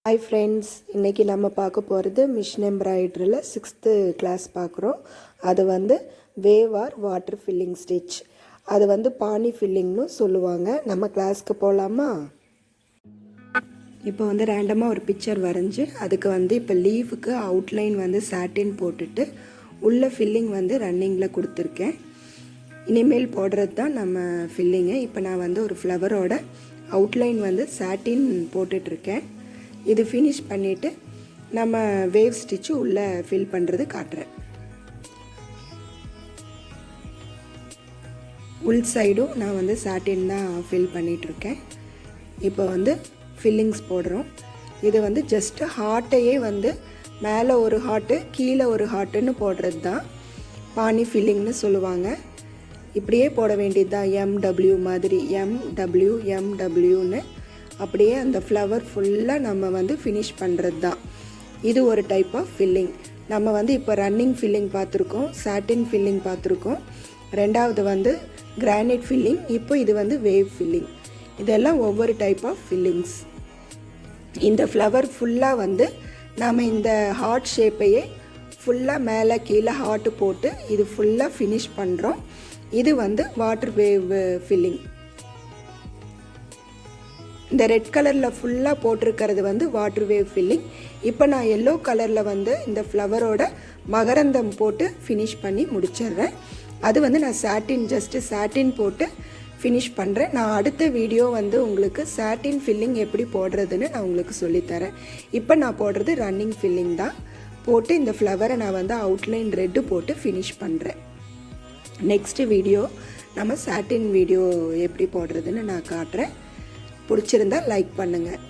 Hi friends, இன்னைக்கு நம்ம பார்க்க போகிறது மிஷின் எம்ப்ராய்டரியில் 6th கிளாஸ் பார்க்குறோம். அது வந்து wave or water filling stitch. அது வந்து பானி ஃபில்லிங்னு சொல்லுவாங்க. நம்ம கிளாஸ்க்கு போகலாமா? இப்போ வந்து ரேண்டமாக ஒரு பிக்சர் வரைஞ்சி அதுக்கு வந்து இப்போ லீஃபுக்கு அவுட்லைன் வந்து சாட்டின் போட்டுட்டு உள்ள ஃபில்லிங் வந்து ரன்னிங்கில் கொடுத்துருக்கேன். இனிமேல் போடுறது தான் நம்ம ஃபில்லிங்கு. இப்போ நான் வந்து ஒரு ஃப்ளவரோட அவுட்லைன் வந்து சாட்டின் போட்டுட்ருக்கேன். இது ஃபினிஷ் பண்ணிவிட்டு நம்ம வேவ் ஸ்டிச்சு உள்ளே ஃபில் பண்ணுறது காட்டுறேன். உள் சைடும் நான் வந்து சாட்டின் தான் ஃபில் பண்ணிகிட்ருக்கேன். இப்போ வந்து ஃபில்லிங்ஸ் போடுறோம். இது வந்து ஜஸ்ட்டு ஹார்ட்டையே வந்து மேலே ஒரு ஹார்ட்டு கீழே ஒரு ஹார்ட்டுன்னு போடுறது தான் பானி ஃபில்லிங்னு சொல்லுவாங்க. இப்படியே போட வேண்டியது தான், எம்டபிள்யூ மாதிரி எம்டபிள்யூன்னு அப்படியே அந்த ஃப்ளவர் ஃபுல்லாக நம்ம வந்து ஃபினிஷ் பண்ணுறது தான். இது ஒரு டைப் ஆஃப் ஃபில்லிங். நம்ம வந்து இப்போ ரன்னிங் ஃபில்லிங் பார்த்துருக்கோம், சாட்டின் ஃபில்லிங் பார்த்துருக்கோம், ரெண்டாவது வந்து கிரானைட் ஃபில்லிங், இப்போ இது வந்து வேவ் ஃபில்லிங். இதெல்லாம் ஒவ்வொரு டைப் ஆஃப் ஃபில்லிங்ஸ். இந்த ஃப்ளவர் ஃபுல்லாக வந்து நாம் இந்த ஹார்ட் ஷேப்பையே ஃபுல்லாக மேலே கீழே ஹார்ட்டு போட்டு இது ஃபுல்லாக ஃபினிஷ் பண்ணுறோம். இது வந்து வாட்டர் வேவ் ஃபில்லிங். இந்த ரெட் கலரில் ஃபுல்லாக போட்டிருக்கிறது வந்து வாட்டர் வேவ் ஃபில்லிங். இப்போ நான் எல்லோ கலரில் வந்து இந்த ஃப்ளவரோட மகரந்தம் போட்டு ஃபினிஷ் பண்ணி முடிச்சிடுறேன். அது வந்து நான் ஜஸ்ட்டு சாட்டின் போட்டு ஃபினிஷ் பண்ணுறேன். நான் அடுத்த வீடியோ வந்து உங்களுக்கு சாட்டின் ஃபில்லிங் எப்படி போடுறதுன்னு நான் உங்களுக்கு சொல்லித்தரேன். இப்போ நான் போடுறது ரன்னிங் ஃபில்லிங் தான். போட்டு இந்த ஃப்ளவரை நான் வந்து அவுட்லைன் ரெட்டு போட்டு ஃபினிஷ் பண்ணுறேன். நெக்ஸ்ட் வீடியோ நம்ம சாட்டின் வீடியோ எப்படி போடுறதுன்னு நான் காட்டுறேன். பிடிச்சிருந்தா லைக் பண்ணுங்கள்.